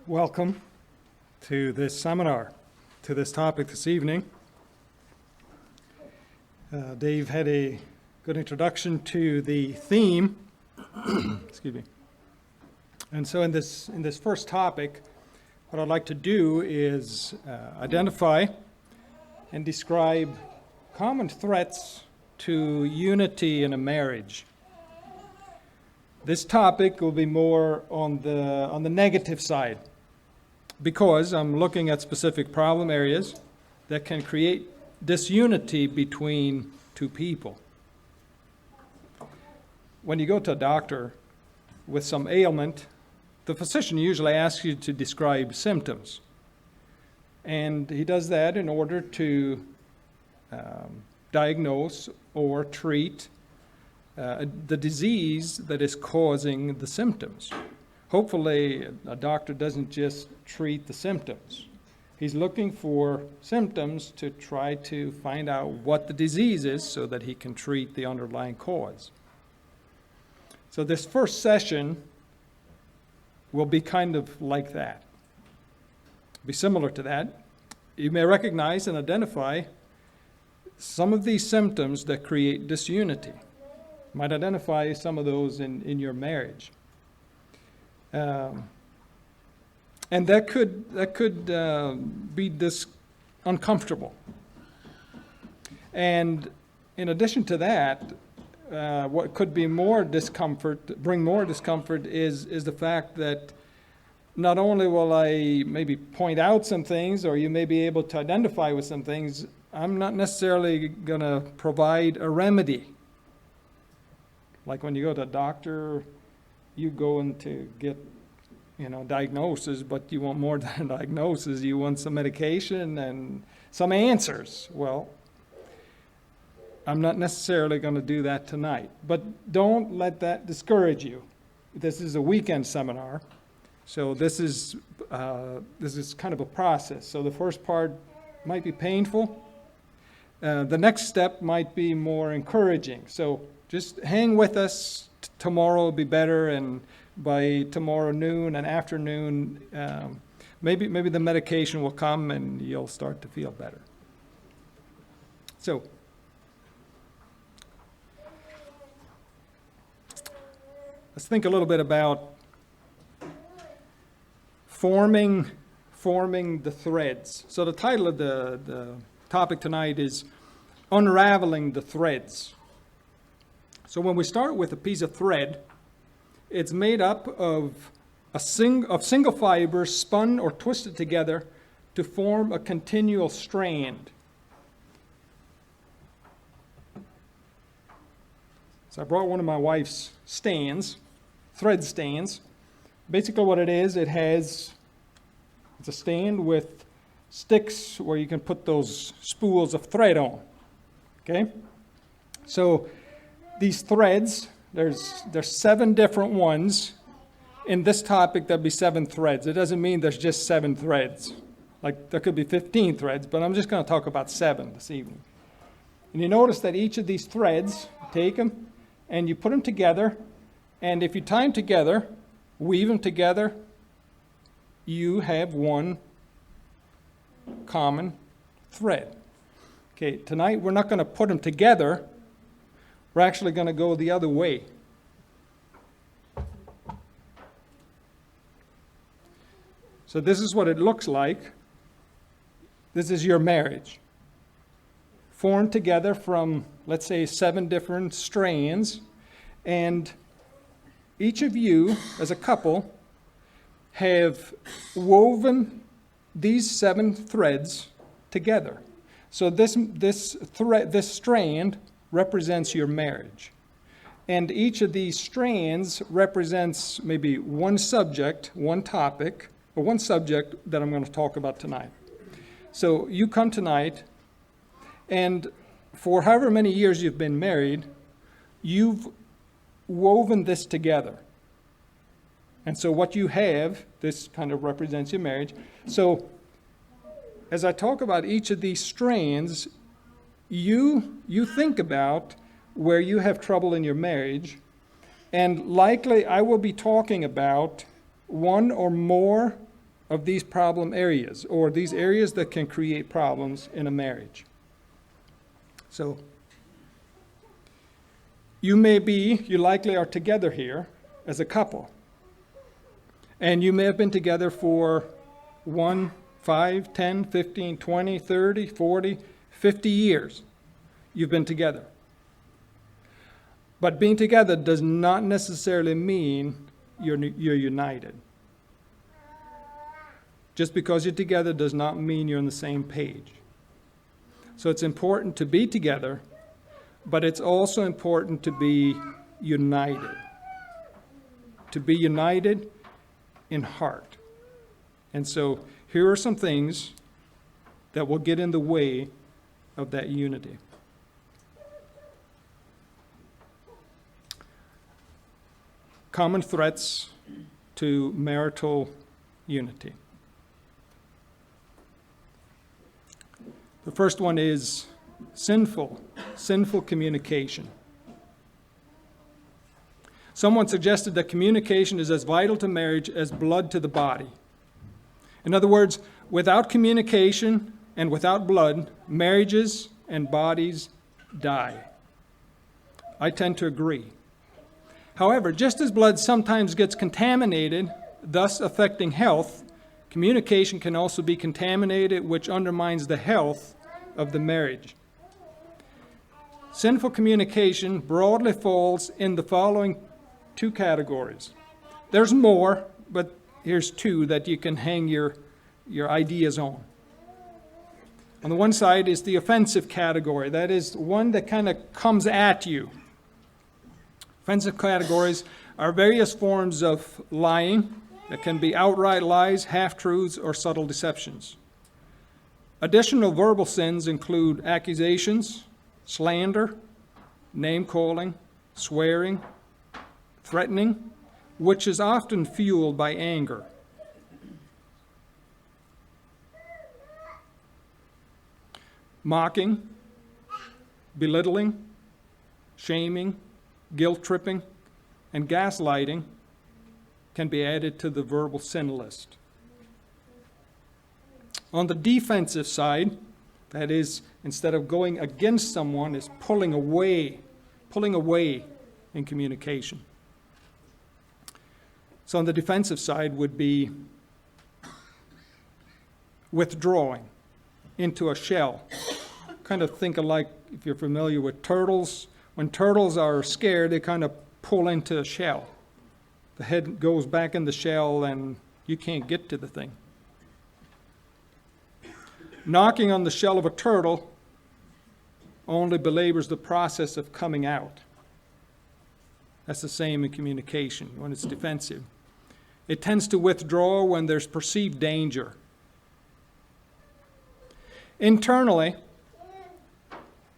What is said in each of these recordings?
Welcome to this seminar, to this topic this evening. Dave had a good introduction to the theme. Excuse me. And so in this first topic, what I'd like to do is identify and describe common threats to unity in a marriage. This topic will be more on the negative side, because I'm looking at specific problem areas that can create disunity between two people. When you go to a doctor with some ailment, the physician usually asks you to describe symptoms. And he does that in order to diagnose or treat the disease that is causing the symptoms. Hopefully, a doctor doesn't just treat the symptoms. He's looking for symptoms to try to find out what the disease is so that he can treat the underlying cause. So this first session will be kind of like that. Be similar to that. You may recognize and identify some of these symptoms that create disunity. You might identify some of those in your marriage. And that could be uncomfortable. And in addition to that, what could be bring more discomfort is the fact that not only will I maybe point out some things, or you may be able to identify with some things, I'm not necessarily going to provide a remedy. Like when you go to a doctor, you go in to get, diagnosis, but you want more than a diagnosis. You want some medication and some answers. Well, I'm not necessarily going to do that tonight. But don't let that discourage you. This is a weekend seminar, so this is kind of a process. So the first part might be painful. The next step might be more encouraging. So just hang with us. Tomorrow will be better, and by tomorrow noon and afternoon, maybe the medication will come and you'll start to feel better. So, let's think a little bit about forming the threads. So the title of the topic tonight is Unraveling the Threads. So when we start with a piece of thread, it's made up of single fibers spun or twisted together to form a continual strand. So I brought one of my wife's thread stands. Basically what it is, it's a stand with sticks where you can put those spools of thread on. Okay? So these threads, there's 7 different ones. In this topic, there'll be 7 threads. It doesn't mean there's just 7 threads. Like there could be 15 threads, but I'm just going to talk about 7 this evening. And you notice that each of these threads, you take them and you put them together. And if you tie them together, weave them together, you have one common thread. Okay, tonight we're not going to put them together. We're actually going to go the other way. So this is what it looks like. This is your marriage. Formed together from, let's say, 7 different strands. And each of you, as a couple, have woven these 7 threads together. So this strand represents your marriage. And each of these strands represents maybe one subject, one topic, or one subject that I'm going to talk about tonight. So you come tonight, and for however many years you've been married, you've woven this together. And so what you have, this kind of represents your marriage. So as I talk about each of these strands, you think about where you have trouble in your marriage, and likely I will be talking about one or more of these problem areas, or these areas that can create problems in a marriage. So, you likely are together here as a couple. And you may have been together for 1, 5, 10, 15, 20, 30, 40, 50 years. You've been together. But being together does not necessarily mean you're united. Just because you're together does not mean you're on the same page. So it's important to be together, but it's also important to be united. To be united in heart. And so here are some things that will get in the way of that unity. Common threats to marital unity. The first one is sinful communication. Someone suggested that communication is as vital to marriage as blood to the body. In other words, without communication and without blood, marriages and bodies die. I tend to agree. However, just as blood sometimes gets contaminated, thus affecting health, communication can also be contaminated, which undermines the health of the marriage. Sinful communication broadly falls in the following 2 categories. There's more, but here's 2 that you can hang your ideas on. On the one side is the offensive category. That is one that kind of comes at you. Offensive categories are various forms of lying that can be outright lies, half-truths, or subtle deceptions. Additional verbal sins include accusations, slander, name-calling, swearing, threatening, which is often fueled by anger. Mocking, belittling, shaming, guilt-tripping, and gaslighting can be added to the verbal sin list. On the defensive side, that is, instead of going against someone, is pulling away in communication. So on the defensive side would be withdrawing into a shell. Kind of think of like, if you're familiar with turtles, when turtles are scared, they kind of pull into a shell. The head goes back in the shell and you can't get to the thing. Knocking on the shell of a turtle only belabors the process of coming out. That's the same in communication when it's defensive. It tends to withdraw when there's perceived danger. Internally,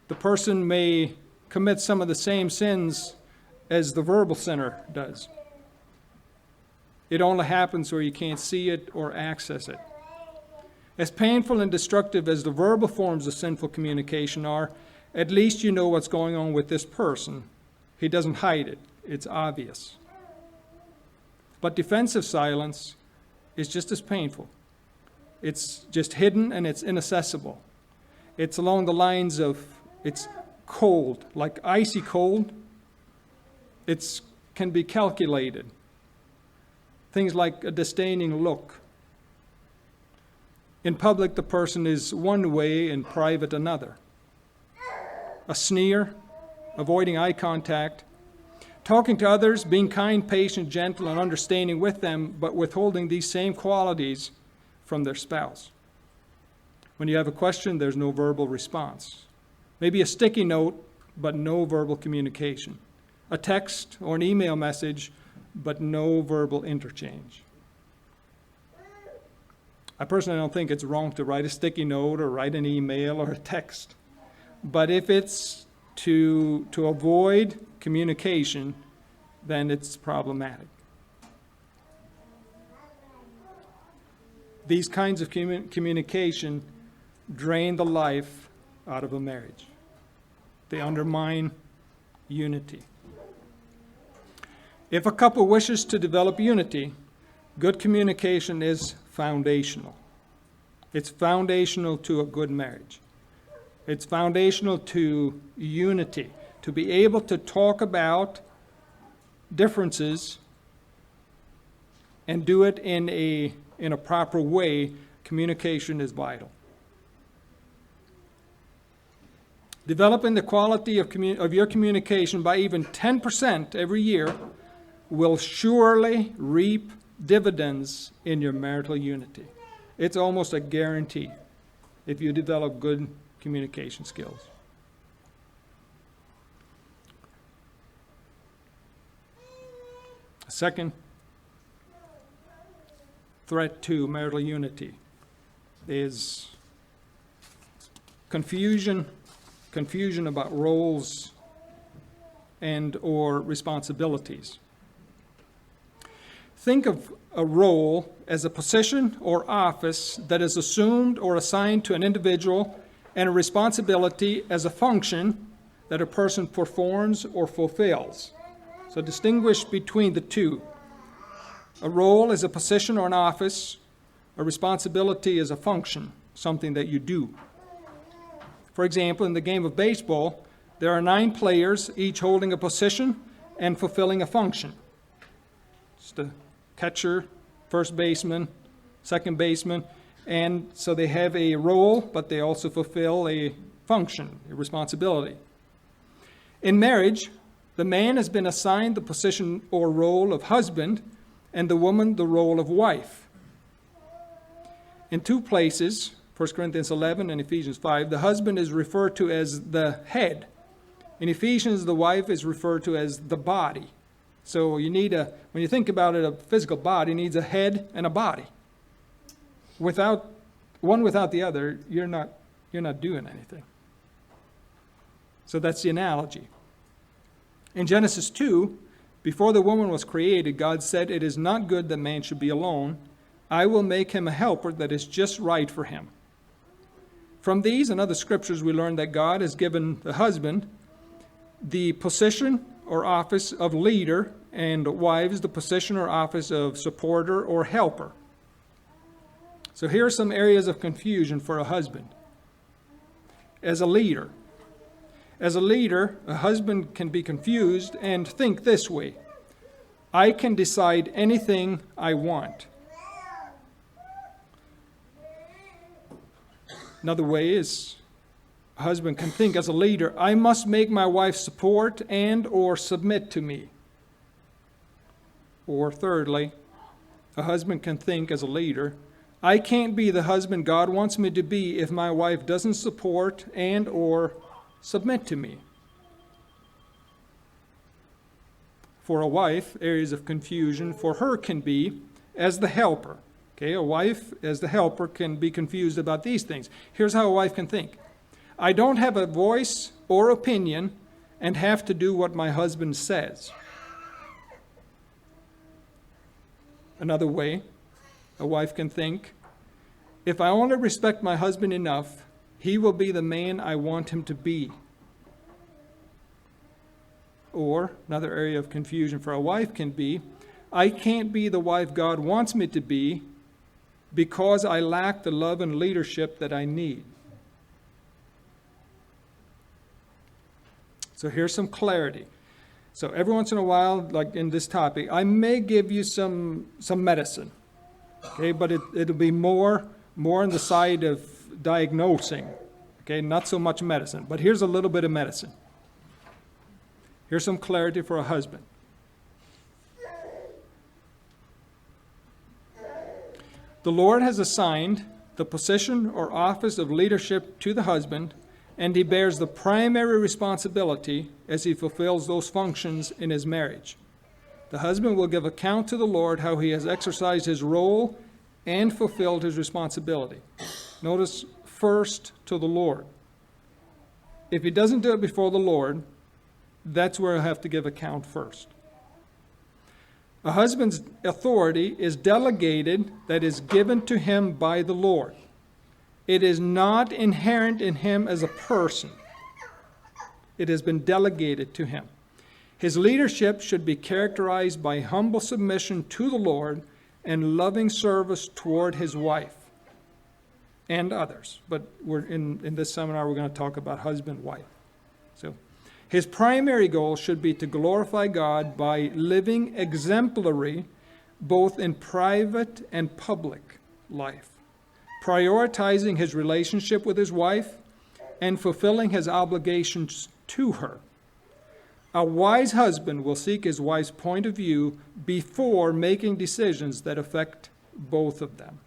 the person may commit some of the same sins as the verbal sinner does. It only happens where you can't see it or access it. As painful and destructive as the verbal forms of sinful communication are, at least you know what's going on with this person. He doesn't hide it. It's obvious. But defensive silence is just as painful. It's just hidden and it's inaccessible. It's along the lines of, it's cold, like icy cold. It can be calculated. Things like a disdaining look. In public, the person is one way, in private, another. A sneer, avoiding eye contact, talking to others, being kind, patient, gentle, and understanding with them, but withholding these same qualities from their spouse. When you have a question, there's no verbal response. Maybe a sticky note, but no verbal communication. A text or an email message, but no verbal interchange. I personally don't think it's wrong to write a sticky note or write an email or a text. But if it's to avoid communication, then it's problematic. These kinds of communication drain the life out of a marriage. They undermine unity. If a couple wishes to develop unity, good communication is foundational. It's foundational to a good marriage. It's foundational to unity, to be able to talk about differences and do it in a proper way. Communication is vital. Developing the quality of your communication by even 10% every year will surely reap dividends in your marital unity. It's almost a guarantee if you develop good communication skills. A second threat to marital unity is confusion about roles and or responsibilities. Think of a role as a position or office that is assumed or assigned to an individual, and a responsibility as a function that a person performs or fulfills. So distinguish between the two. A role is a position or an office. A responsibility is a function, something that you do. For example, in the game of baseball, there are 9 players, each holding a position and fulfilling a function. It's the catcher, first baseman, second baseman, and so they have a role, but they also fulfill a function, a responsibility. In marriage, the man has been assigned the position or role of husband, and the woman the role of wife. In 2 places, 1 Corinthians 11 and Ephesians 5, the husband is referred to as the head. In Ephesians, the wife is referred to as the body. So you need when you think about it, a physical body needs a head and a body. Without the other, you're not doing anything. So that's the analogy. In Genesis 2, before the woman was created, God said, "It is not good that man should be alone. I will make him a helper that is just right for him." From these and other scriptures, we learn that God has given the husband the position or office of leader, and wives the position or office of supporter or helper. So here are some areas of confusion for a husband. As a leader, a husband can be confused and think this way: I can decide anything I want. Another way is a husband can think as a leader, I must make my wife support and or submit to me. Or thirdly, a husband can think as a leader, I can't be the husband God wants me to be if my wife doesn't support and or submit to me. For a wife, areas of confusion for her can be as the helper. Okay, a wife as the helper can be confused about these things. Here's how a wife can think. I don't have a voice or opinion and have to do what my husband says. Another way, a wife can think, if I only respect my husband enough, he will be the man I want him to be. Or another area of confusion for a wife can be, I can't be the wife God wants me to be because I lack the love and leadership that I need. So here's some clarity. So every once in a while, like in this topic, I may give you some medicine, okay, but it'll be more on the side of diagnosing, okay, not so much medicine. But here's a little bit of medicine. Here's some clarity for a husband. The Lord has assigned the position or office of leadership to the husband, and he bears the primary responsibility as he fulfills those functions in his marriage. The husband will give account to the Lord how he has exercised his role and fulfilled his responsibility. Notice, first to the Lord. If he doesn't do it before the Lord, that's where he'll have to give account first. A husband's authority is delegated, that is given to him by the Lord. It is not inherent in him as a person. It has been delegated to him. His leadership should be characterized by humble submission to the Lord and loving service toward his wife and others. But we're in this seminar, we're going to talk about husband-wife. So his primary goal should be to glorify God by living exemplary both in private and public life, prioritizing his relationship with his wife and fulfilling his obligations to her. A wise husband will seek his wife's point of view before making decisions that affect both of them.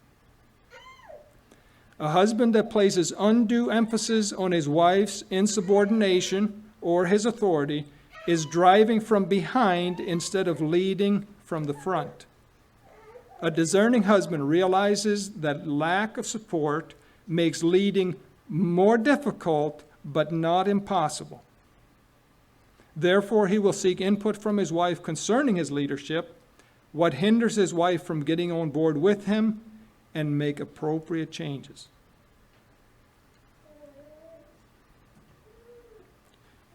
A husband that places undue emphasis on his wife's insubordination or his authority is driving from behind instead of leading from the front. A discerning husband realizes that lack of support makes leading more difficult but not impossible. Therefore, he will seek input from his wife concerning his leadership, what hinders his wife from getting on board with him, and make appropriate changes.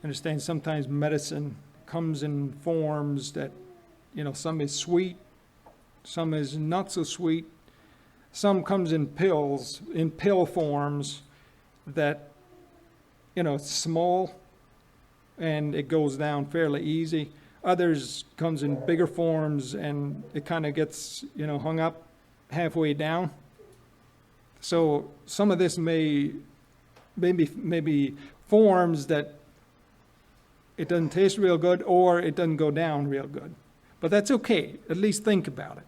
Understand, sometimes medicine comes in forms that, some is sweet, some is not so sweet, some comes in pills, in pill forms that, it's small and it goes down fairly easy. Others comes in bigger forms and it kind of gets, hung up halfway down. So some of this maybe forms that it doesn't taste real good or it doesn't go down real good. But that's okay. At least think about it.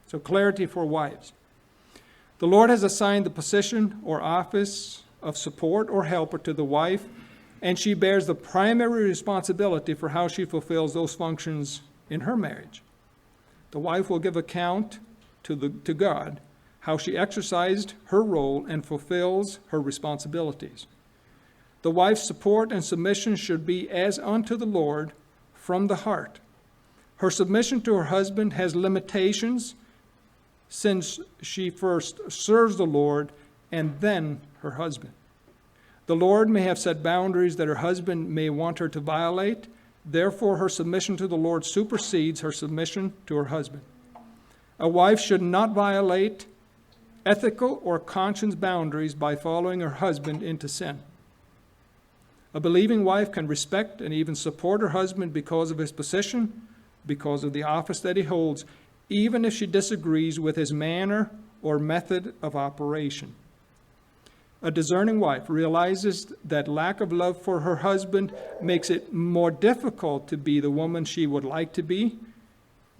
So clarity for wives. The Lord has assigned the position or office of support or helper to the wife, and she bears the primary responsibility for how she fulfills those functions in her marriage. The wife will give account to God how she exercised her role and fulfills her responsibilities. The wife's support and submission should be as unto the Lord from the heart. Her submission to her husband has limitations since she first serves the Lord and then her husband. The Lord may have set boundaries that her husband may want her to violate. Therefore, her submission to the Lord supersedes her submission to her husband. A wife should not violate ethical or conscience boundaries by following her husband into sin. A believing wife can respect and even support her husband because of his position, because of the office that he holds, even if she disagrees with his manner or method of operation. A discerning wife realizes that lack of love for her husband makes it more difficult to be the woman she would like to be,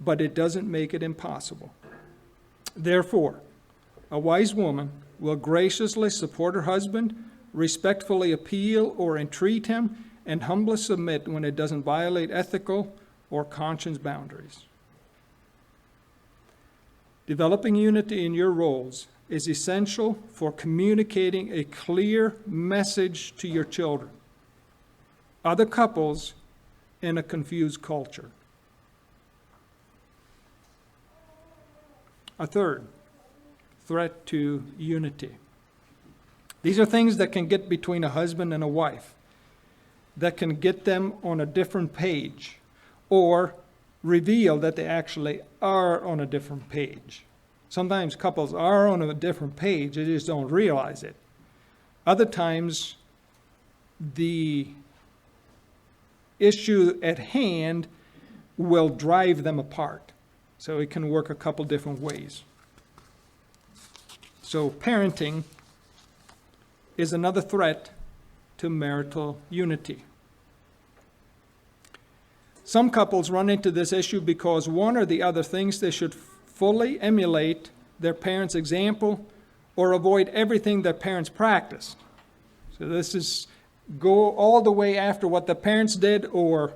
but it doesn't make it impossible. Therefore, a wise woman will graciously support her husband, respectfully appeal or entreat him, and humbly submit when it doesn't violate ethical or conscience boundaries. Developing unity in your roles is essential for communicating a clear message to your children, other couples, in a confused culture. A third threat to unity. These are things that can get between a husband and a wife, that can get them on a different page, or reveal that they actually are on a different page. Sometimes couples are on a different page, they just don't realize it. Other times, the issue at hand will drive them apart. So it can work a couple different ways. So parenting is another threat to marital unity. Some couples run into this issue because one or the other thinks they should fully emulate their parents' example or avoid everything their parents practiced. So this is go all the way after what the parents did or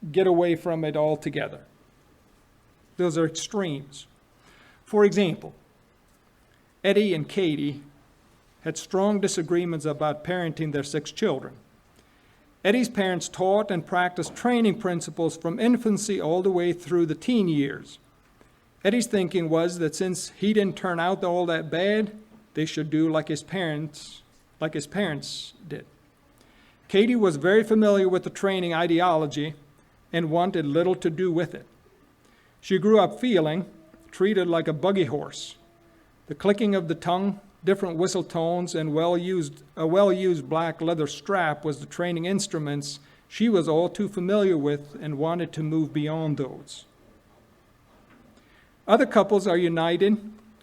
get away from it altogether. Those are extremes. For example, Eddie and Katie had strong disagreements about parenting their 6 children. Eddie's parents taught and practiced training principles from infancy all the way through the teen years. Eddie's thinking was that since he didn't turn out all that bad, they should do like his parents did. Katie was very familiar with the training ideology and wanted little to do with it. She grew up feeling, treated like a buggy horse. The clicking of the tongue, different whistle tones, and a well-used black leather strap was the training instruments she was all too familiar with and wanted to move beyond those. Other couples are united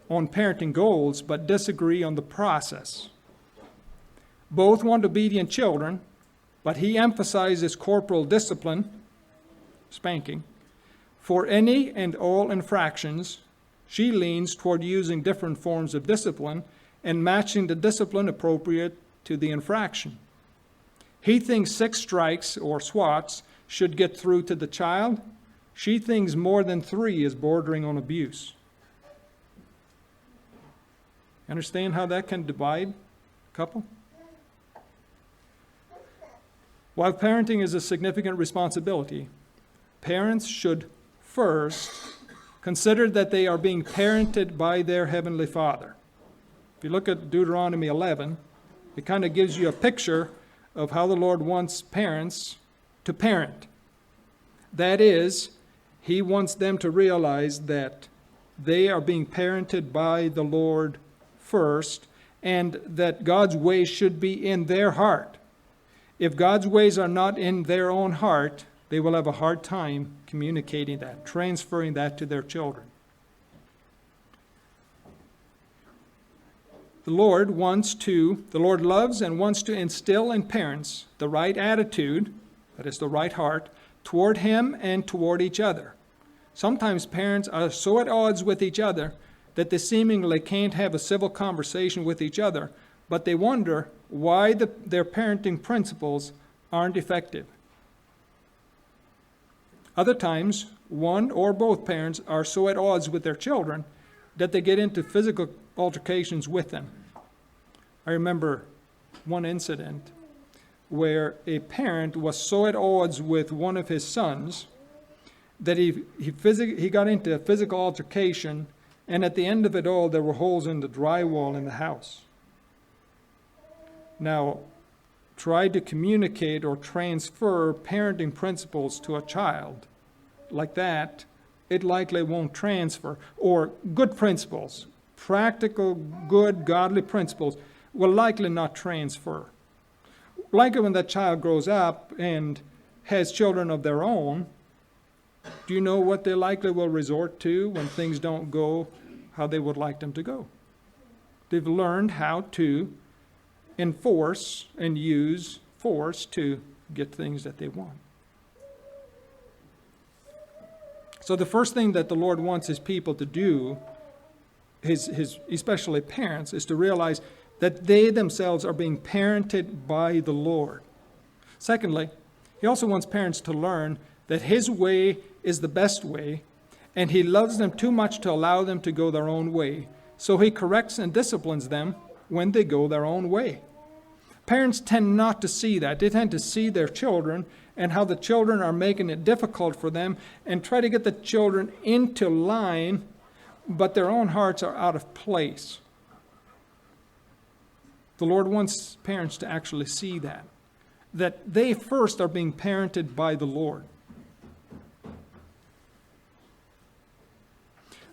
on parenting goals but disagree on the process. Both want obedient children, but he emphasizes corporal discipline, spanking. For any and all infractions, she leans toward using different forms of discipline and matching the discipline appropriate to the infraction. He thinks 6 strikes or swats should get through to the child. She thinks more than 3 is bordering on abuse. Understand how that can divide a couple? While parenting is a significant responsibility, parents should first consider that they are being parented by their Heavenly Father. If you look at Deuteronomy 11, it kind of gives you a picture of how the Lord wants parents to parent. That is, He wants them to realize that they are being parented by the Lord first, and that God's ways should be in their heart. If God's ways are not in their own heart, they will have a hard time communicating that, transferring that to their children. The Lord loves and wants to instill in parents the right attitude, that is the right heart, toward Him and toward each other. Sometimes parents are so at odds with each other that they seemingly can't have a civil conversation with each other, but they wonder why their parenting principles aren't effective. Other times, one or both parents are so at odds with their children that they get into physical altercations with them. I remember one incident where a parent was so at odds with one of his sons that he got into a physical altercation, and at the end of it all, there were holes in the drywall in the house. Now, try to communicate or transfer parenting principles to a child like that, it likely won't transfer. Or good principles, practical, good, godly principles will likely not transfer. Likely when that child grows up and has children of their own, do you know what they likely will resort to when things don't go how they would like them to go? They've learned how to enforce and use force to get things that they want. So the first thing that the Lord wants His people to do, especially parents, is to realize that they themselves are being parented by the Lord. Secondly, He also wants parents to learn that His way is the best way, and He loves them too much to allow them to go their own way. So He corrects and disciplines them when they go their own way. Parents tend not to see that. They tend to see their children and how the children are making it difficult for them and try to get the children into line, but their own hearts are out of place. The Lord wants parents to actually see that they first are being parented by the Lord.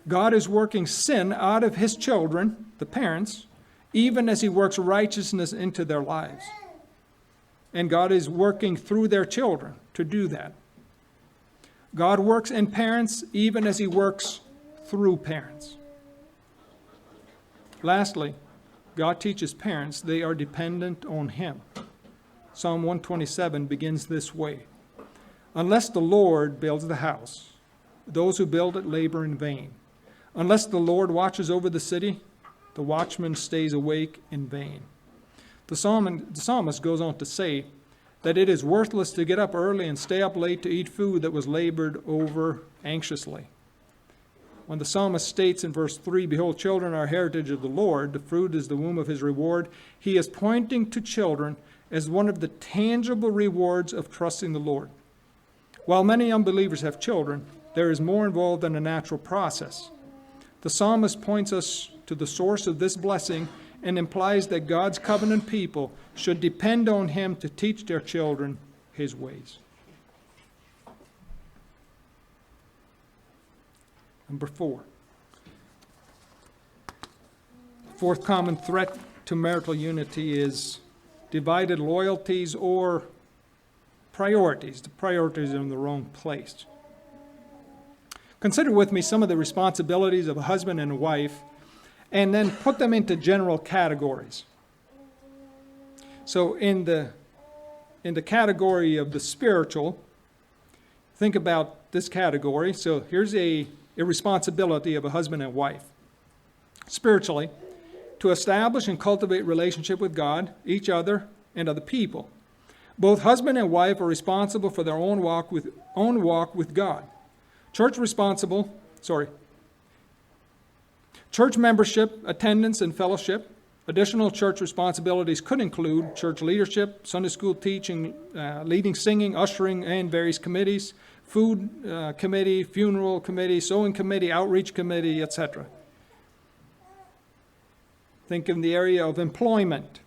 God is working sin out of His children, the parents, even as He works righteousness into their lives. And God is working through their children to do that. God works in parents even as He works through parents. Lastly, God teaches parents they are dependent on Him. Psalm 127 begins this way: "Unless the Lord builds the house, those who build it labor in vain. Unless the Lord watches over the city, the watchman stays awake in vain." The psalmist goes on to say that it is worthless to get up early and stay up late to eat food that was labored over anxiously. When the psalmist states in verse 3, "Behold, children are heritage of the Lord, the fruit is the womb of His reward," he is pointing to children as one of the tangible rewards of trusting the Lord. While many unbelievers have children, there is more involved than a natural process. The psalmist points us to the source of this blessing and implies that God's covenant people should depend on Him to teach their children His ways. Number 4, Fourth common threat to marital unity is divided loyalties or priorities. The priorities are in the wrong place. Consider with me some of the responsibilities of a husband and a wife, and then put them into general categories. So in the category of the spiritual, think about this category. So here's a responsibility of a husband and wife. Spiritually, to establish and cultivate relationship with God, each other, and other people. Both husband and wife are responsible for their own walk with God. Church membership, attendance, and fellowship. Additional church responsibilities could include church leadership, Sunday school teaching, leading singing, ushering, and various committees, food committee, funeral committee, sewing committee, outreach committee, etc. Think in the area of employment.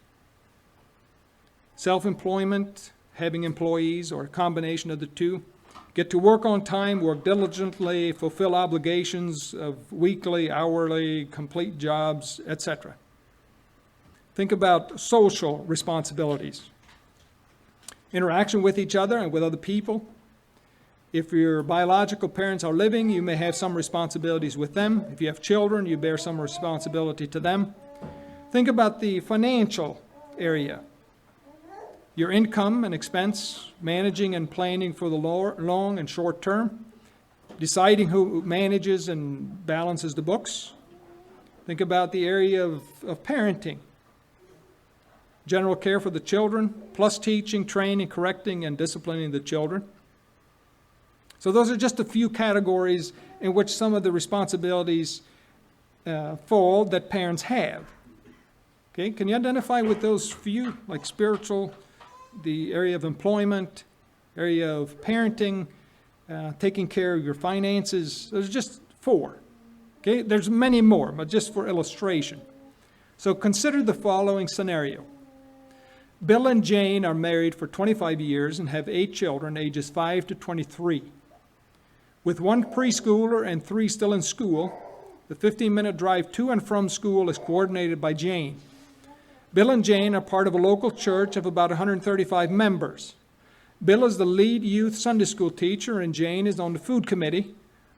Self-employment, having employees, or a combination of the two. Get to work on time, work diligently, fulfill obligations of weekly, hourly, complete jobs, etc. Think about social responsibilities. Interaction with each other and with other people. If your biological parents are living, you may have some responsibilities with them. If you have children, you bear some responsibility to them. Think about the financial area. Your income and expense, managing and planning for the long and short term, deciding who manages and balances the books. Think about the area of parenting, general care for the children, plus teaching, training, correcting, and disciplining the children. So those are just a few categories in which some of the responsibilities fall that parents have. Okay, can you identify with those few, like spiritual, the area of employment, area of parenting, taking care of your finances? There's just 4. Okay, there's many more, but just for illustration. So consider the following scenario. Bill and Jane are married for 25 years and have 8 children, ages 5 to 23. With 1 preschooler and 3 still in school, the 15-minute drive to and from school is coordinated by Jane. Bill and Jane are part of a local church of about 135 members. Bill is the lead youth Sunday school teacher, and Jane is on the food committee,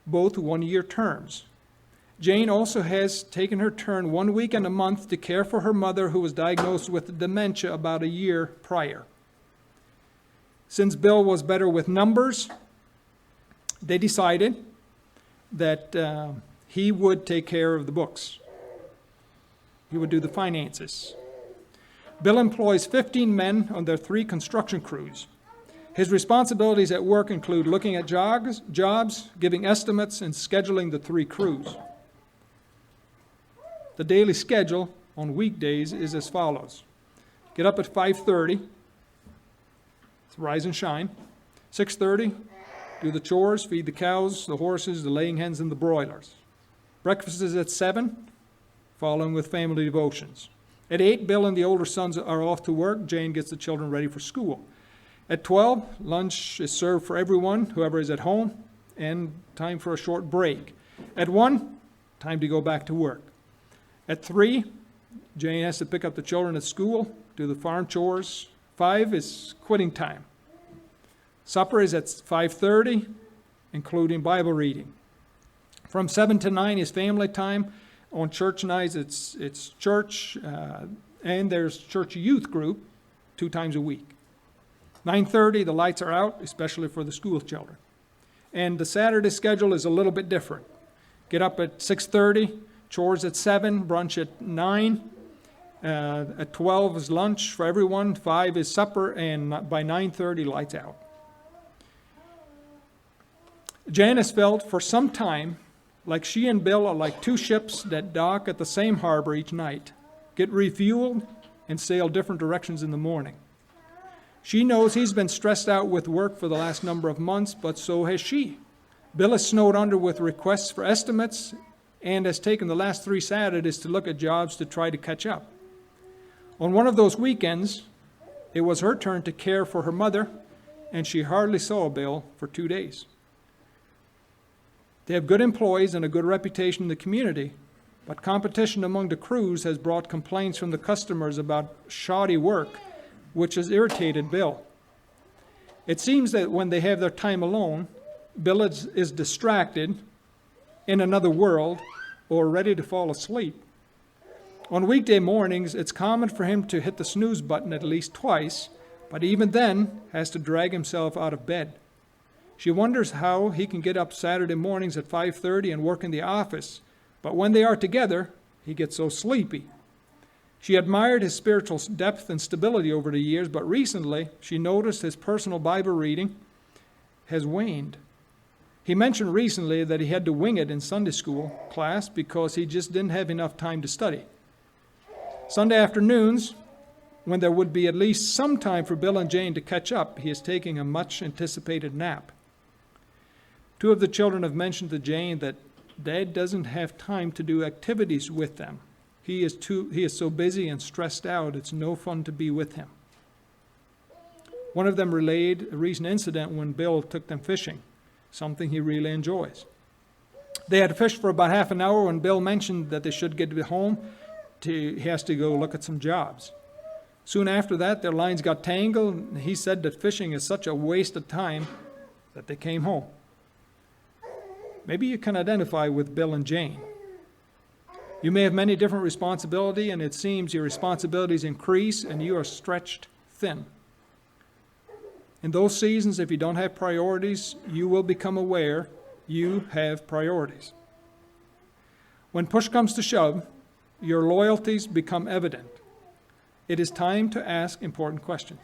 both 1-year terms. Jane also has taken her turn 1 weekend a month to care for her mother, who was diagnosed with dementia about a year prior. Since Bill was better with numbers, they decided that he would take care of the books. He would do the finances. Bill employs 15 men on their 3 construction crews. His responsibilities at work include looking at jobs, giving estimates, and scheduling the 3 crews. The daily schedule on weekdays is as follows. Get up at 5:30, it's rise and shine. 6:30, do the chores, feed the cows, the horses, the laying hens, and the broilers. Breakfast is at 7, following with family devotions. At 8, Bill and the older sons are off to work. Jane gets the children ready for school. At 12, lunch is served for everyone, whoever is at home, and time for a short break. At 1, time to go back to work. At 3, Jane has to pick up the children at school, do the farm chores. 5 is quitting time. Supper is at 5:30, including Bible reading. From 7 to 9 is family time. On church nights, it's church, and there's church youth group 2 times a week. 9:30, the lights are out, especially for the school children. And the Saturday schedule is a little bit different. Get up at 6:30, chores at 7, brunch at 9. At 12 is lunch for everyone, 5 is supper, and by 9:30, lights out. Janice felt for some time like she and Bill are like 2 ships that dock at the same harbor each night, get refueled, and sail different directions in the morning. She knows he's been stressed out with work for the last number of months, but so has she. Bill is snowed under with requests for estimates and has taken the last 3 Saturdays to look at jobs to try to catch up. On one of those weekends, it was her turn to care for her mother, and she hardly saw Bill for 2 days. They have good employees and a good reputation in the community, but competition among the crews has brought complaints from the customers about shoddy work, which has irritated Bill. It seems that when they have their time alone, Bill is distracted, in another world, or ready to fall asleep. On weekday mornings, it's common for him to hit the snooze button at least twice, but even then has to drag himself out of bed. She wonders how he can get up Saturday mornings at 5:30 and work in the office, but when they are together, he gets so sleepy. She admired his spiritual depth and stability over the years, but recently she noticed his personal Bible reading has waned. He mentioned recently that he had to wing it in Sunday school class because he just didn't have enough time to study. Sunday afternoons, when there would be at least some time for Bill and Jane to catch up, he is taking a much anticipated nap. Two of the children have mentioned to Jane that Dad doesn't have time to do activities with them. He is so busy and stressed out, it's no fun to be with him. One of them relayed a recent incident when Bill took them fishing, something he really enjoys. They had fished for about half an hour when Bill mentioned that they should get home. He has to go look at some jobs. Soon after that, their lines got tangled, and he said that fishing is such a waste of time that they came home. Maybe you can identify with Bill and Jane. You may have many different responsibilities, and it seems your responsibilities increase and you are stretched thin. In those seasons, if you don't have priorities, you will become aware you have priorities. When push comes to shove, your loyalties become evident. It is time to ask important questions.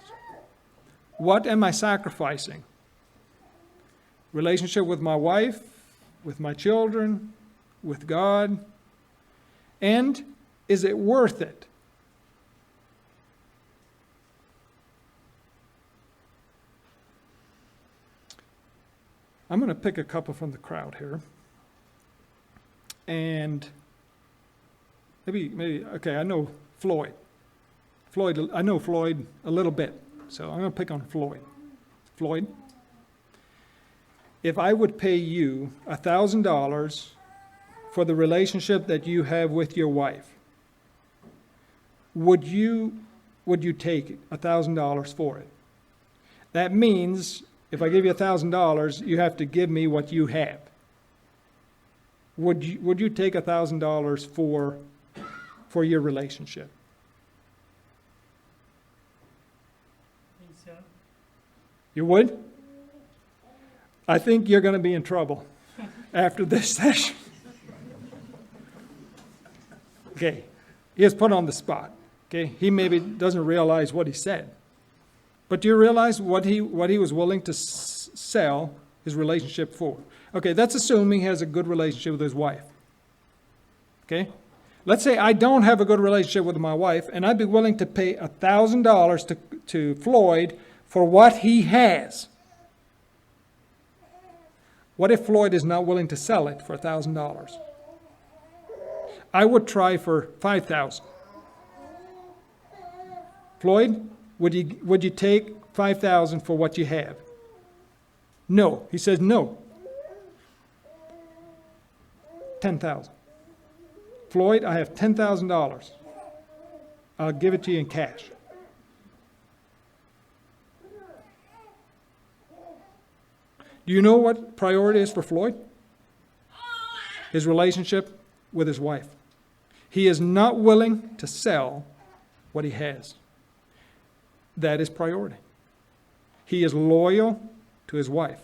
What am I sacrificing? Relationship with my wife, with my children, with God? And is it worth it? I'm going to pick a couple from the crowd here. And maybe, okay, I know Floyd. I know Floyd a little bit, so I'm going to pick on Floyd. Floyd, if I would pay you $1,000 for the relationship that you have with your wife, would you take $1,000 for it? That means if I give you $1,000, you have to give me what you have. Would you take $1,000 for your relationship? I think so. You would? I think you're going to be in trouble after this session. Okay, he is put on the spot. Okay, he maybe doesn't realize what he said. But do you realize what he was willing to sell his relationship for? Okay, that's assuming he has a good relationship with his wife. Okay? Let's say I don't have a good relationship with my wife, and I'd be willing to pay $1,000 to Floyd for what he has. What if Floyd is not willing to sell it for $1,000? I would try for $5,000. Floyd, would you take $5,000 for what you have? No. He says no. $10,000. Floyd, I have $10,000. I'll give it to you in cash. Do you know what priority is for Floyd? His relationship with his wife. He is not willing to sell what he has. That is priority. He is loyal to his wife,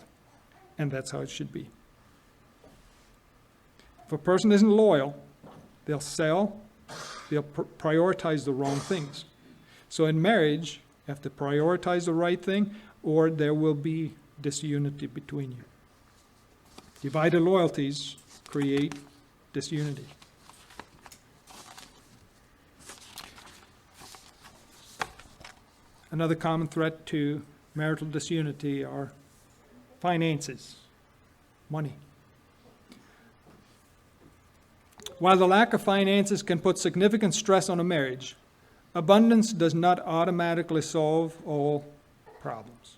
and that's how it should be. If a person isn't loyal, they'll sell, they'll prioritize the wrong things. So in marriage, you have to prioritize the right thing, or there will be disunity between you. Divided loyalties create disunity. Another common threat to marital disunity are finances, money. While the lack of finances can put significant stress on a marriage, abundance does not automatically solve all problems.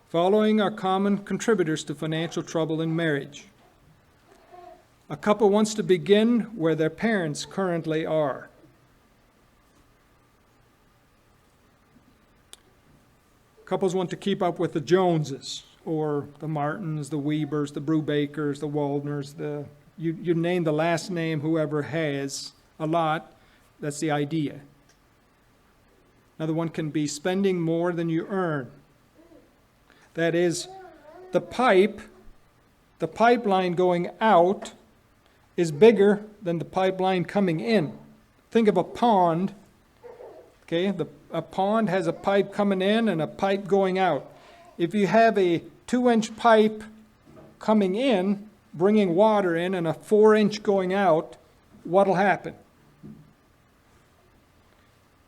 Following are common contributors to financial trouble in marriage. A couple wants to begin where their parents currently are. Couples want to keep up with the Joneses, or the Martins, the Weavers, the Brubakers, the Waldners, you name the last name, whoever has a lot, that's the idea. Another one can be spending more than you earn. That is, the pipeline going out is bigger than the pipeline coming in. Think of a pond, okay? A pond has a pipe coming in and a pipe going out. If you have a 2-inch pipe coming in, bringing water in, and a 4-inch going out, what'll happen?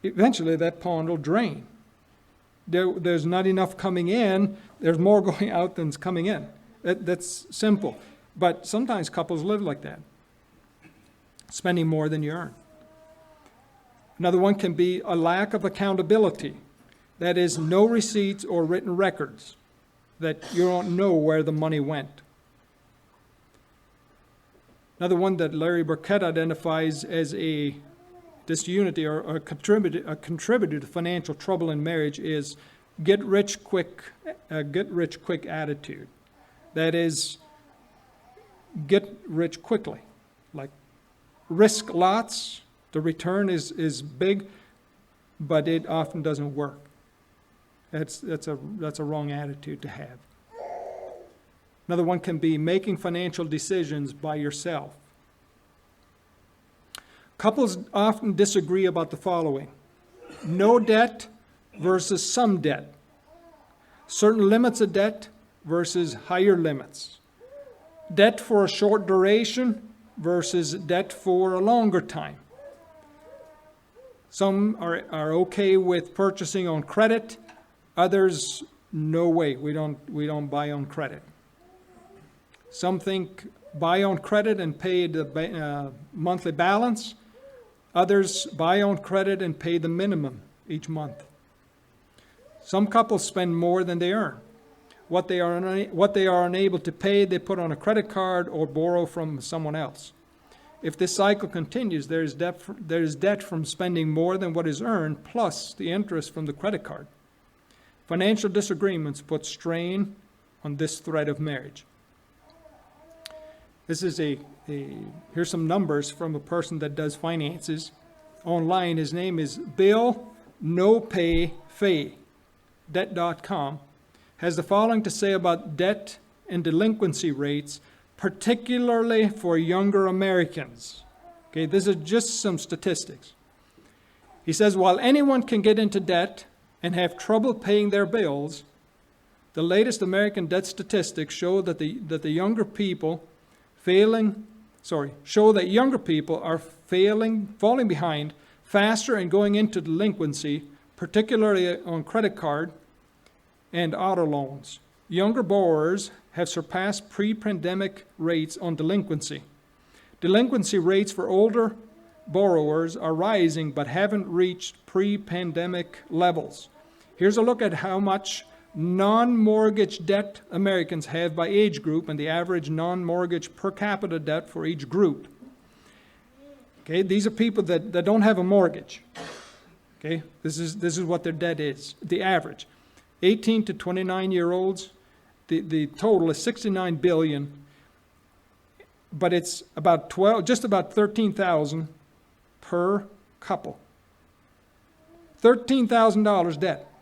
Eventually that pond will drain. There's not enough coming in, there's more going out than's coming in. That's simple. But sometimes couples live like that, spending more than you earn. Another one can be a lack of accountability. That is, no receipts or written records, that you don't know where the money went. Another one that Larry Burkett identifies as a disunity or a contributor to financial trouble in marriage is get rich quick attitude. That is, get rich quickly. Like, risk lots, the return is big, but it often doesn't work. That's a wrong attitude to have. Another one can be making financial decisions by yourself. Couples often disagree about the following: no debt versus some debt, certain limits of debt versus higher limits, debt for a short duration versus debt for a longer time. Some are okay with purchasing on credit, others, no way, we don't buy on credit. Some think buy on credit and pay the monthly balance. Others buy on credit and pay the minimum each month. Some couples spend more than they earn. What they are unable to pay, they put on a credit card or borrow from someone else. If this cycle continues, there is debt from spending more than what is earned, plus the interest from the credit card. Financial disagreements put strain on this thread of marriage. This is here's some numbers from a person that does finances online. His name is Bill No Pay Fay, debt.com, has the following to say about debt and delinquency rates, particularly for younger Americans. Okay, this is just some statistics. He says, while anyone can get into debt and have trouble paying their bills, the latest American debt statistics show that younger people are falling behind faster and going into delinquency, particularly on credit card and auto loans. Younger borrowers have surpassed pre-pandemic rates on delinquency. Delinquency rates for older borrowers are rising but haven't reached pre-pandemic levels. Here's a look at how much non-mortgage debt Americans have by age group and the average non-mortgage per capita debt for each group. Okay, these are people that don't have a mortgage. Okay, this is what their debt is, the average. 18 to 29-year-olds, the total is $69 billion, but it's just about $13,000 per couple. $13,000 debt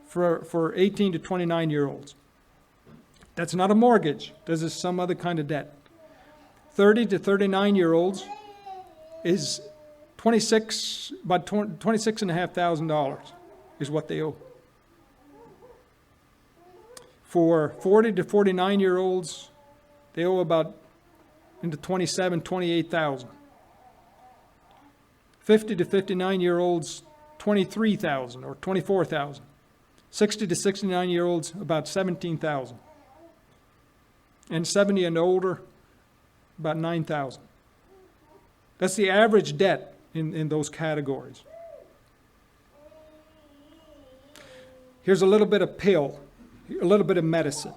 for 18 to 29-year-olds. That's not a mortgage. This is some other kind of debt. 30 to 39-year-olds is about $26,500 is what they owe. For 40 to 49-year-olds, they owe about into $28,000. 50 to 59-year-olds, $23,000 or $24,000. 60 to 69-year-olds, about $17,000. And 70 and older, about $9,000. That's the average debt in those categories. Here's a little bit of pill, a little bit of medicine.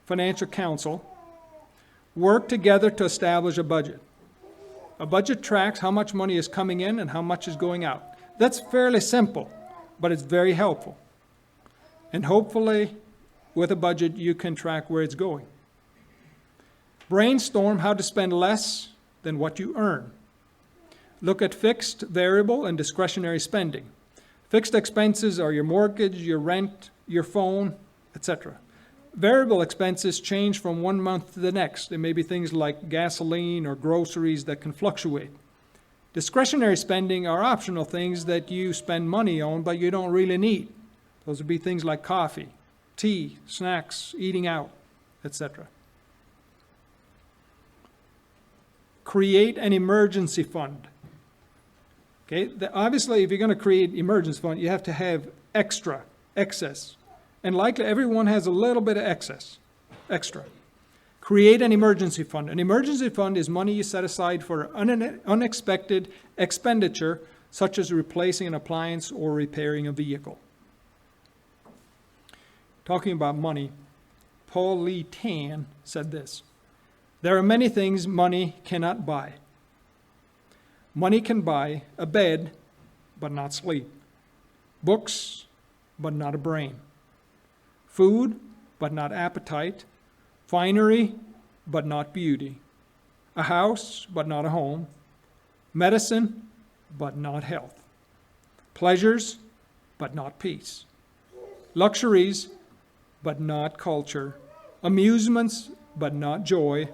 Financial counsel. Work together to establish a budget. A budget tracks how much money is coming in and how much is going out. That's fairly simple, but it's very helpful. And hopefully, with a budget, you can track where it's going. Brainstorm how to spend less than what you earn. Look at fixed, variable, and discretionary spending. Fixed expenses are your mortgage, your rent, your phone, etc. Variable expenses change from one month to the next. There may be things like gasoline or groceries that can fluctuate. Discretionary spending are optional things that you spend money on but you don't really need. Those would be things like coffee, tea, snacks, eating out, etc. Create an emergency fund. Okay, obviously, if you're going to create emergency fund, you have to have excess. And likely everyone has a little bit of extra. Create an emergency fund. An emergency fund is money you set aside for unexpected expenditure, such as replacing an appliance or repairing a vehicle. Talking about money, Paul Lee Tan said this: "There are many things money cannot buy. Money can buy a bed, but not sleep. Books, but not a brain. Food, but not appetite. Finery, but not beauty. A house, but not a home. Medicine, but not health. Pleasures, but not peace. Luxuries, but not culture. Amusements, but not joy.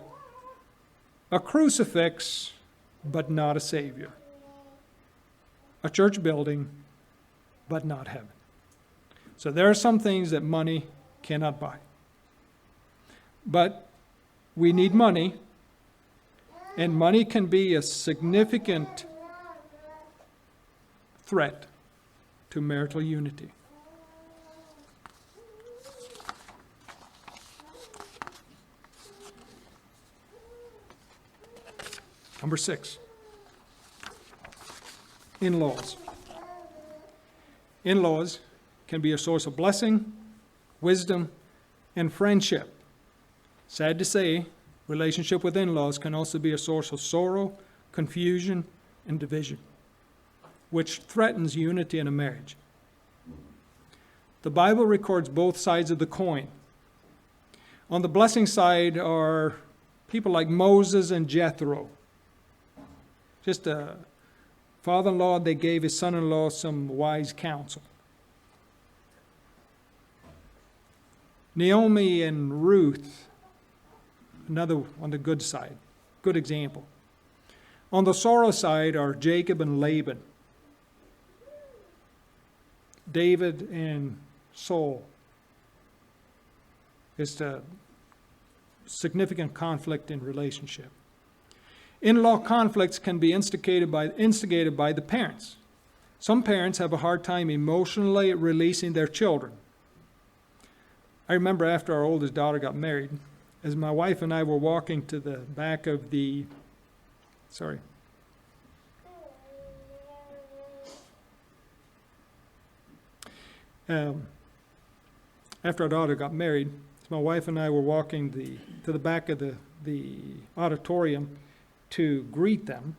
A crucifix, but not a Savior. A church building, but not heaven." So there are some things that money cannot buy. But we need money, and money can be a significant threat to marital unity. Number 6, in-laws. In-laws can be a source of blessing, wisdom, and friendship. Sad to say, relationship with in-laws can also be a source of sorrow, confusion, and division, which threatens unity in a marriage. The Bible records both sides of the coin. On the blessing side are people like Moses and Jethro. Just a father-in-law, they gave his son-in-law some wise counsel. Naomi and Ruth, another on the good side, good example. On the sorrow side are Jacob and Laban, David and Saul. It's a significant conflict in relationship. In-law conflicts can be instigated by the parents. Some parents have a hard time emotionally releasing their children. I remember after our oldest daughter got married, as my wife and I were walking to the back of the, after our daughter got married, my wife and I were walking to the back of the auditorium to greet them.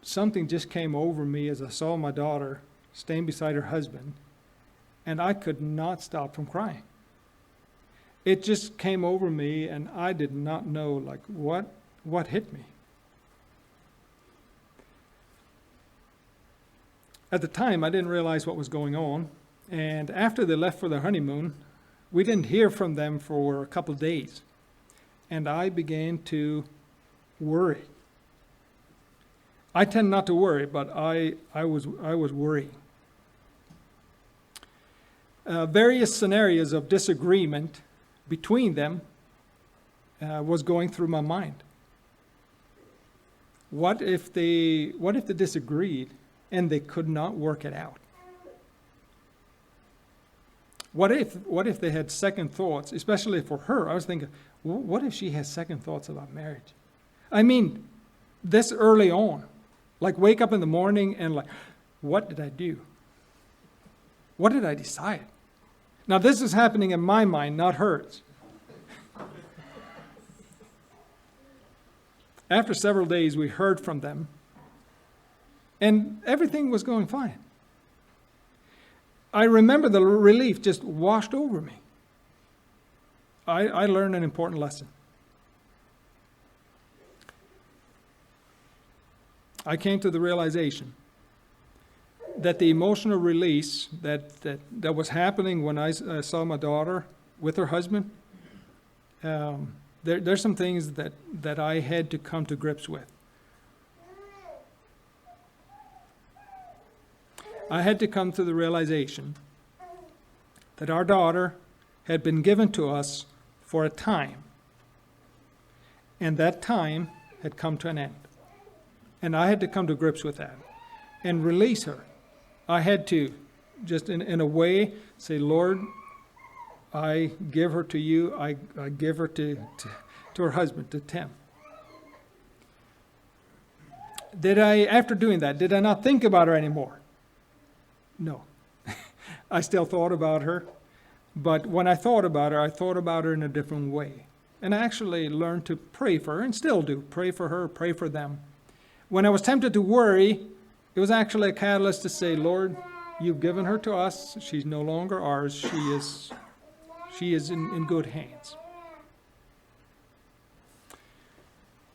Something just came over me as I saw my daughter stand beside her husband, and I could not stop from crying. It just came over me, and I did not know what hit me. At the time, I didn't realize what was going on, and after they left for their honeymoon, we didn't hear from them for a couple of days, and I began to worry. I tend not to worry, but I was worrying. Various scenarios of disagreement between them was going through my mind. What if they disagreed and they could not work it out? What if they had second thoughts, especially for her? I was thinking, what if she has second thoughts about marriage? I mean, this early on, like wake up in the morning and like, what did I do? What did I decide? Now this is happening in my mind, not hers. After several days, we heard from them, and everything was going fine. I remember the relief just washed over me. I learned an important lesson. I came to the realization that the emotional release that was happening when I saw my daughter with her husband, there's some things that I had to come to grips with. I had to come to the realization that our daughter had been given to us for a time, and that time had come to an end. And I had to come to grips with that and release her. I had to, just in a way, say, Lord, I give her to you. I give her to her husband, to Tim. After doing that, did I not think about her anymore? No. I still thought about her. But when I thought about her in a different way. And I actually learned to pray for her, and still do. Pray for her, pray for them. When I was tempted to worry, it was actually a catalyst to say, Lord, you've given her to us. She's no longer ours. She is in good hands.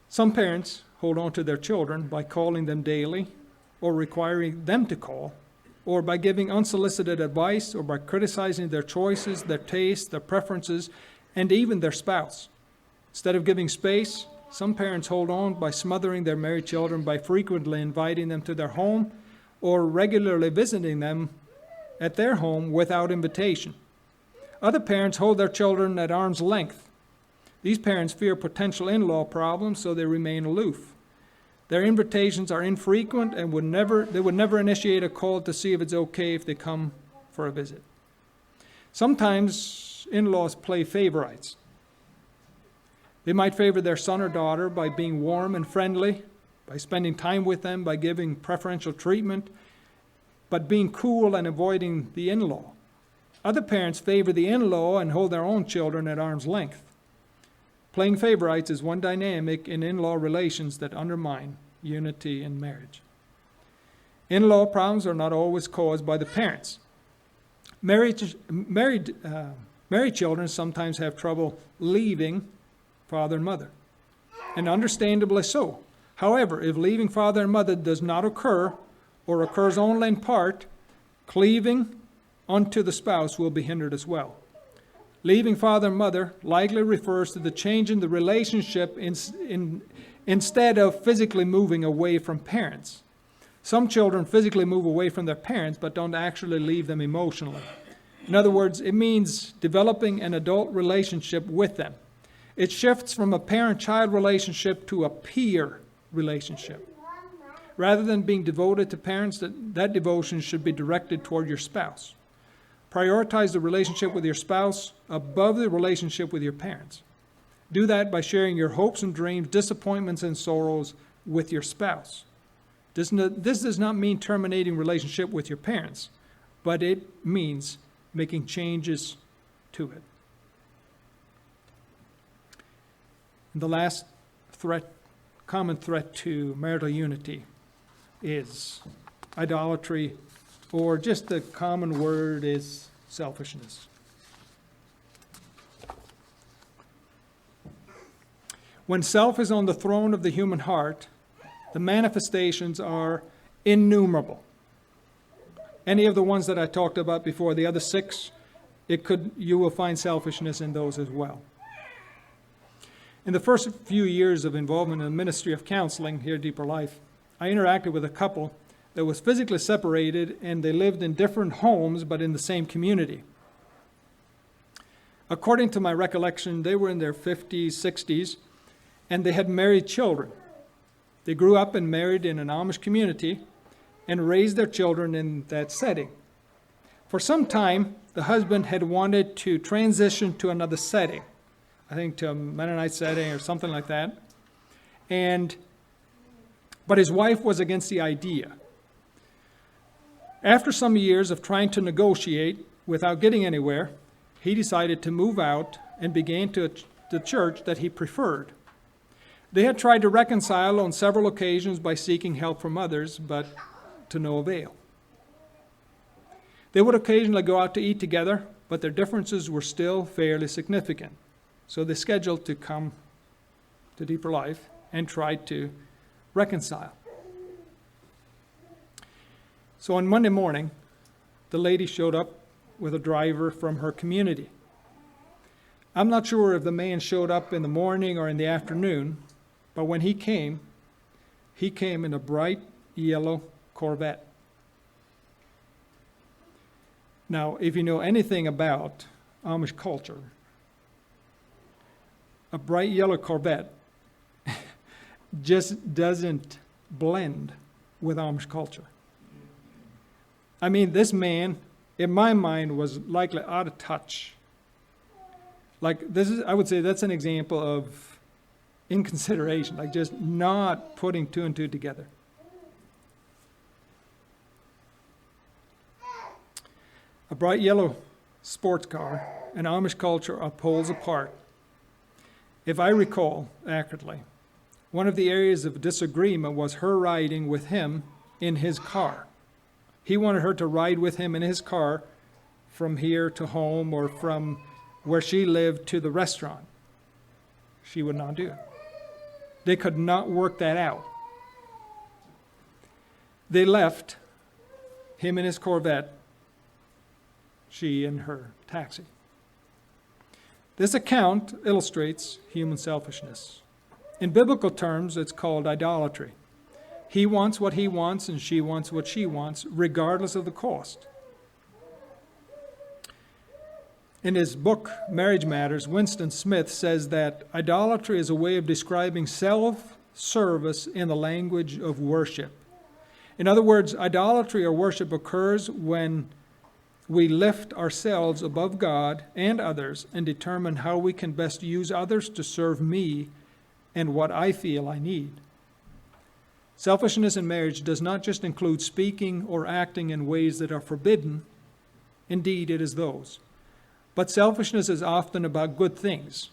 Some parents hold on to their children by calling them daily, or requiring them to call, or by giving unsolicited advice, or by criticizing their choices, their tastes, their preferences, and even their spouse. Instead of giving space, some parents hold on by smothering their married children by frequently inviting them to their home or regularly visiting them at their home without invitation. Other parents hold their children at arm's length. These parents fear potential in-law problems, so they remain aloof. Their invitations are infrequent and they would never initiate a call to see if it's okay if they come for a visit. Sometimes in-laws play favorites. They might favor their son or daughter by being warm and friendly, by spending time with them, by giving preferential treatment, but being cool and avoiding the in-law. Other parents favor the in-law and hold their own children at arm's length. Playing favorites is one dynamic in in-law relations that undermine unity in marriage. In-law problems are not always caused by the parents. Married children sometimes have trouble leaving father and mother, and understandably so. However, if leaving father and mother does not occur, or occurs only in part, cleaving unto the spouse will be hindered as well. Leaving father and mother likely refers to the change in the relationship instead of physically moving away from parents. Some children physically move away from their parents but don't actually leave them emotionally. In other words, it means developing an adult relationship with them. It shifts from a parent-child relationship to a peer relationship. Rather than being devoted to parents, that devotion should be directed toward your spouse. Prioritize the relationship with your spouse above the relationship with your parents. Do that by sharing your hopes and dreams, disappointments and sorrows with your spouse. This does not mean terminating relationship with your parents, but it means making changes to it. And the last common threat to marital unity is idolatry, or just the common word is selfishness. When self is on the throne of the human heart, the manifestations are innumerable. Any of the ones that I talked about before, the other 6, you will find selfishness in those as well. In the first few years of involvement in the ministry of counseling here at Deeper Life, I interacted with a couple that was physically separated, and they lived in different homes but in the same community. According to my recollection, they were in their 50s, 60s, and they had married children. They grew up and married in an Amish community and raised their children in that setting. For some time, the husband had wanted to transition to another setting, I think to a Mennonite setting or something like that. But his wife was against the idea. After some years of trying to negotiate without getting anywhere, he decided to move out and began the church that he preferred. They had tried to reconcile on several occasions by seeking help from others, but to no avail. They would occasionally go out to eat together, but their differences were still fairly significant. So they scheduled to come to Deeper Life and tried to reconcile. So on Monday morning, the lady showed up with a driver from her community. I'm not sure if the man showed up in the morning or in the afternoon, but when he came in a bright yellow Corvette. Now, if you know anything about Amish culture, a bright yellow Corvette just doesn't blend with Amish culture. I mean, this man, in my mind, was likely out of touch. Like, I would say that's an example of inconsideration, like just not putting two and two together. A bright yellow sports car and Amish culture are poles apart. If I recall accurately, one of the areas of disagreement was her riding with him in his car. He wanted her to ride with him in his car from here to home or from where she lived to the restaurant. She would not do it. They could not work that out. They left, him in his Corvette, she in her taxi. This account illustrates human selfishness. In biblical terms, it's called idolatry. He wants what he wants and she wants what she wants, regardless of the cost. In his book, Marriage Matters, Winston Smith says that idolatry is a way of describing self-service in the language of worship. In other words, idolatry or worship occurs when we lift ourselves above God and others and determine how we can best use others to serve me and what I feel I need. Selfishness in marriage does not just include speaking or acting in ways that are forbidden. Indeed, it is those. But selfishness is often about good things,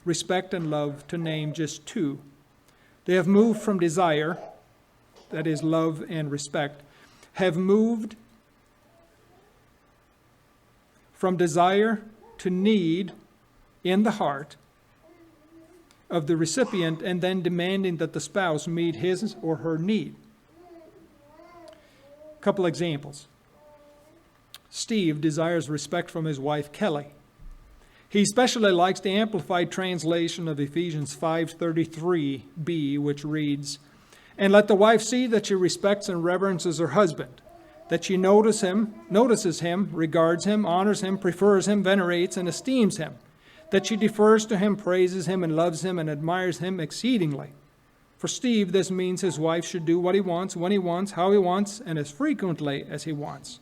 respect and love, to name just two. They have moved from desire, that is love and respect, have moved from desire to need in the heart of the recipient, and then demanding that the spouse meet his or her need. A couple examples. Steve desires respect from his wife, Kelly. He especially likes the Amplified translation of Ephesians 5:33b, which reads, "And let the wife see that she respects and reverences her husband, that she notices him, regards him, honors him, prefers him, venerates, and esteems him, that she defers to him, praises him, and loves him, and admires him exceedingly." For Steve, this means his wife should do what he wants, when he wants, how he wants, and as frequently as he wants.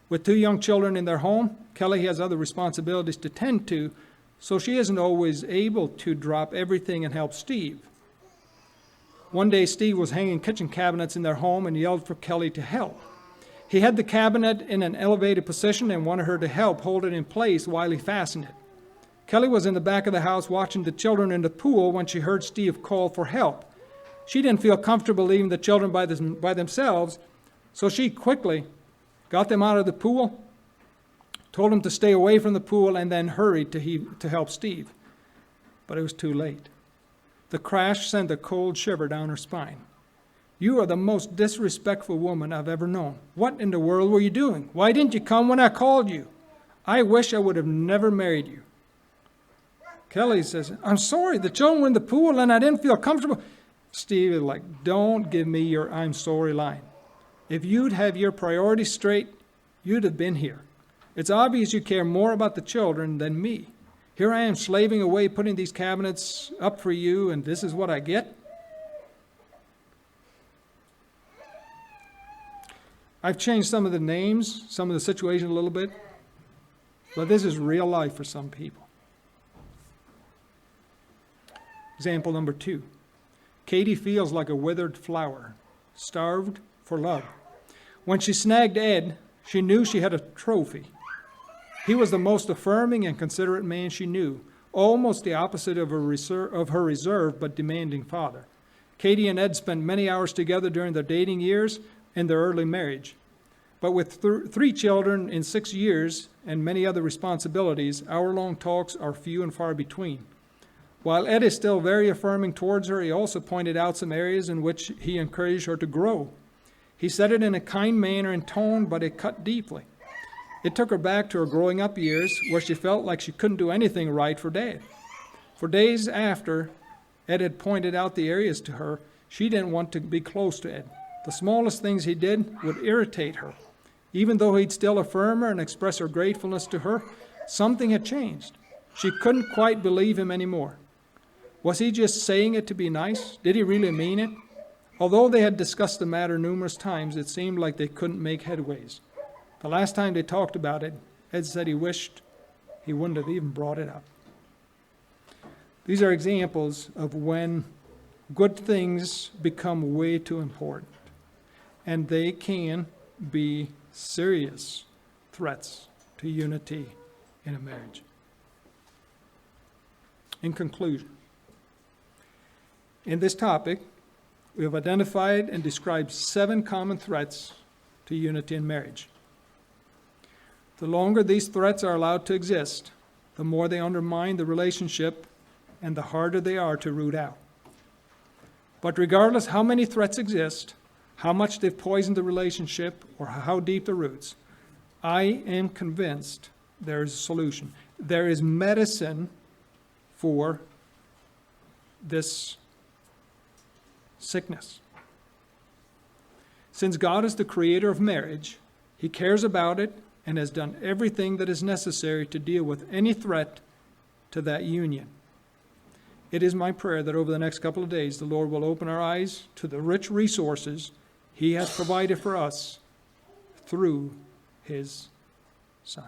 With 2 young children in their home, Kelly has other responsibilities to tend to, so she isn't always able to drop everything and help Steve. One day, Steve was hanging kitchen cabinets in their home and yelled for Kelly to help. He had the cabinet in an elevated position and wanted her to help hold it in place while he fastened it. Kelly was in the back of the house watching the children in the pool when she heard Steve call for help. She didn't feel comfortable leaving the children by themselves, so she quickly got them out of the pool, told them to stay away from the pool, and then hurried to help Steve. But it was too late. The crash sent a cold shiver down her spine. "You are the most disrespectful woman I've ever known. What in the world were you doing? Why didn't you come when I called you? I wish I would have never married you." Kelly says, "I'm sorry, the children were in the pool and I didn't feel comfortable." Steve is like, "Don't give me your I'm sorry line. If you'd have your priorities straight, you'd have been here. It's obvious you care more about the children than me. Here I am slaving away putting these cabinets up for you, and this is what I get?" I've changed some of the names, some of the situation a little bit, but this is real life for some people. Example number 2. Katie feels like a withered flower, starved for love. When she snagged Ed, she knew she had a trophy. He was the most affirming and considerate man she knew. almost the opposite of her reserved but demanding father. Katie and Ed spent many hours together during their dating years and their early marriage. But with 3 children in 6 years and many other responsibilities, hour-long talks are few and far between. While Ed is still very affirming towards her, he also pointed out some areas in which he encouraged her to grow. He said it in a kind manner and tone, but it cut deeply. It took her back to her growing up years, where she felt like she couldn't do anything right for Dad. For days after Ed had pointed out the areas to her, she didn't want to be close to Ed. The smallest things he did would irritate her. Even though he'd still affirm her and express her gratefulness to her, something had changed. She couldn't quite believe him anymore. Was he just saying it to be nice? Did he really mean it? Although they had discussed the matter numerous times, it seemed like they couldn't make headways. The last time they talked about it, Ed said he wished he wouldn't have even brought it up. These are examples of when good things become way too important, and they can be serious threats to unity in a marriage. In conclusion, in this topic, we have identified and described 7 common threats to unity in marriage. The longer these threats are allowed to exist, the more they undermine the relationship and the harder they are to root out. But regardless how many threats exist, how much they've poisoned the relationship, or how deep the roots, I am convinced there is a solution. There is medicine for this sickness. Since God is the creator of marriage, he cares about it and has done everything that is necessary to deal with any threat to that union. It is my prayer that over the next couple of days, the Lord will open our eyes to the rich resources he has provided for us through his Son.